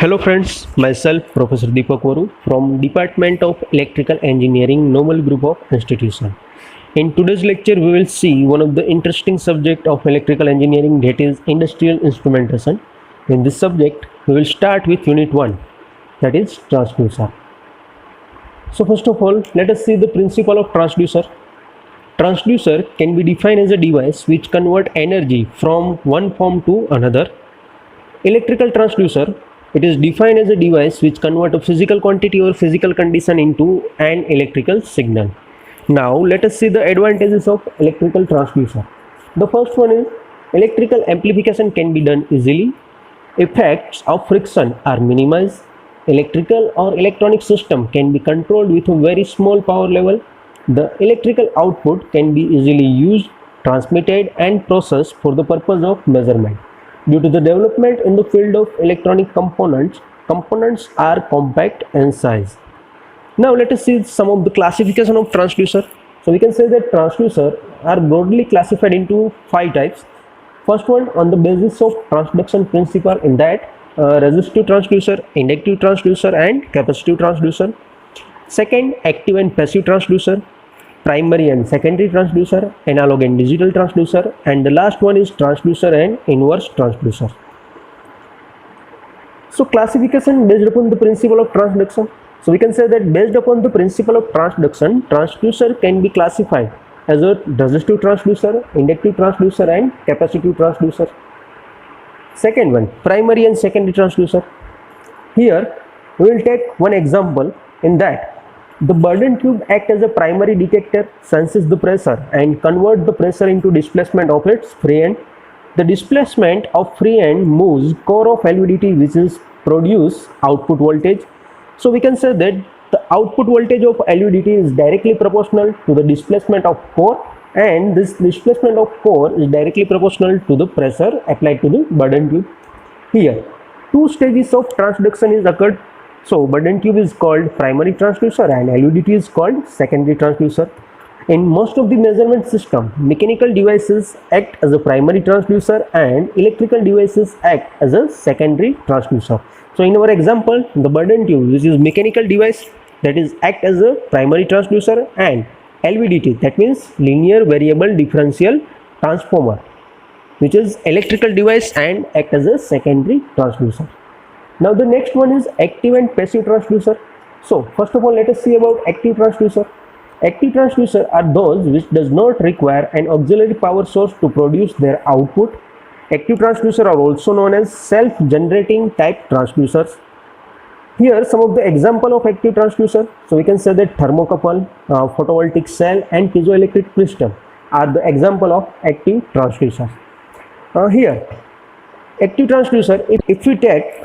Hello friends, myself Professor Deepak Varu from Department of Electrical Engineering, Noble Group of Institution. In today's lecture, we will see one of the interesting subject of electrical engineering, that is industrial instrumentation. In this subject, we will start with Unit 1, that is transducer. So first of all, let us see the principle of transducer. Transducer can be defined as a device which convert energy from one form to another. Electrical transducer, it is defined as a device which convert a physical quantity or physical condition into an electrical signal. Now let us see the advantages of electrical transducer. The first one is electrical amplification can be done easily. Effects of friction are minimized. Electrical or electronic system can be controlled with a very small power level. The electrical output can be easily used, transmitted and processed for the purpose of measurement. Due to the development in the field of electronic components, components are compact in size. Now let us see some of the classification of transducer. So we can say that transducer are broadly classified into 5 types. First one, on the basis of transduction principle, in that resistive transducer, inductive transducer and capacitive transducer. Second, active and passive transducer, primary and secondary transducer, analog and digital transducer, and the last one is transducer and inverse transducer. So classification based upon the principle of transduction. So we can say that based upon the principle of transduction, transducer can be classified as a resistive transducer, inductive transducer and capacitive transducer. Second one, primary and secondary transducer. Here we will take one example, in that the Bourdon tube acts as a primary detector, senses the pressure and convert the pressure into displacement of its free end. The displacement of free end moves core of LVDT, which is produce output voltage. So we can say that the output voltage of LVDT is directly proportional to the displacement of core, and this displacement of core is directly proportional to the pressure applied to the Bourdon tube. Here, 2 stages of transduction is occurred. So Bourdon tube is called primary transducer and LVDT is called secondary transducer. In most of the measurement system, mechanical devices act as a primary transducer and electrical devices act as a secondary transducer. So in our example, the Bourdon tube, which is mechanical device, that is act as a primary transducer, and LVDT, that means linear variable differential transformer, which is electrical device and act as a secondary transducer. Now the next one is active and passive transducer. So first of all, let us see about active transducer. Active transducer are those which does not require an auxiliary power source to produce their output. Active transducer are also known as self-generating type transducers. Here some of the example of active transducer. So we can say that thermocouple, photovoltaic cell and piezoelectric crystal are the example of active transducer. Here active transducer, if we take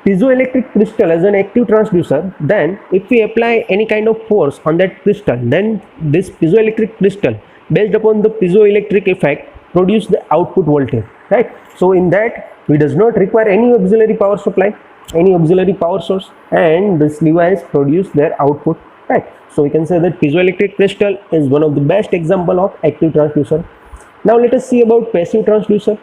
piezoelectric crystal as an active transducer, then if we apply any kind of force on that crystal, then this piezoelectric crystal, based upon the piezoelectric effect, produce the output voltage, right? So in that we does not require any auxiliary power supply, any auxiliary power source, and this device produce their output, right? So we can say that piezoelectric crystal is one of the best example of active transducer. Now let us see about passive transducer.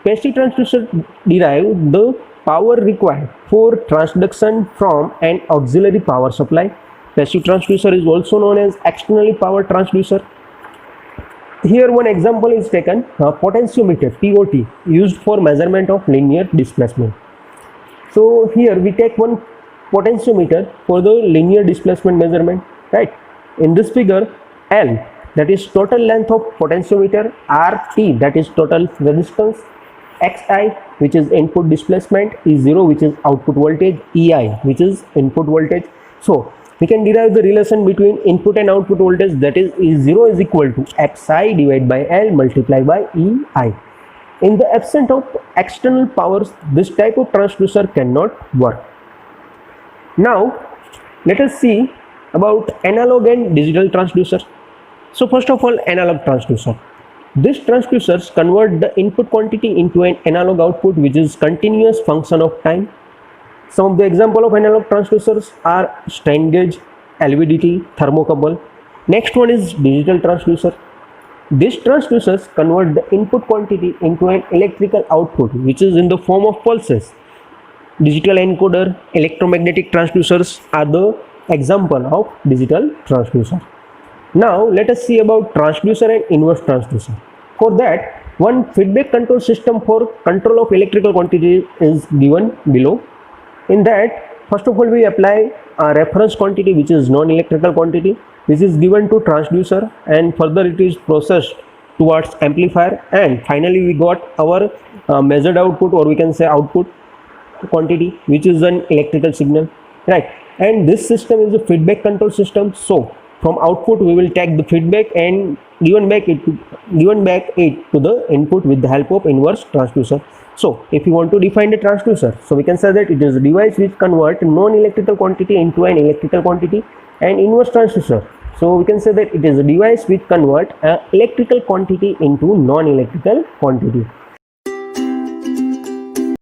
Passive transducer derive the power required for transduction from an auxiliary power supply. Passive transducer is also known as externally powered transducer. Here one example is taken, a potentiometer POT, used for measurement of linear displacement. So here we take one potentiometer for the linear displacement measurement, right? In this figure, L, that is total length of potentiometer, RT, that is total resistance, Xi, which is input displacement, E0, which is output voltage, Ei, which is input voltage. So we can derive the relation between input and output voltage, that is E0 is equal to Xi divided by L multiplied by Ei. In the absence of external powers, this type of transducer cannot work. Now let us see about analog and digital transducer. So first of all, analog transducer. These transducers convert the input quantity into an analog output, which is continuous function of time. Some of the example of analog transducers are strain gauge, LVDT, thermocouple. Next one is digital transducer. These transducers convert the input quantity into an electrical output, which is in the form of pulses. digital encoder, electromagnetic transducers are the example of digital transducer. Now let us see about transducer and inverse transducer. For that, one feedback control system for control of electrical quantity is given below. In that, first of all, we apply a reference quantity, which is non-electrical quantity. This is given to transducer, and further it is processed towards amplifier, and finally we got our measured output, or we can say output quantity, which is an electrical signal, right? And this system is a feedback control system. So from output we will take the feedback and given back it to the input with the help of inverse transducer. So if you want to define the transducer, so we can say that it is a device which convert non-electrical quantity into an electrical quantity. And inverse transducer, so we can say that it is a device which convert electrical quantity into non-electrical quantity.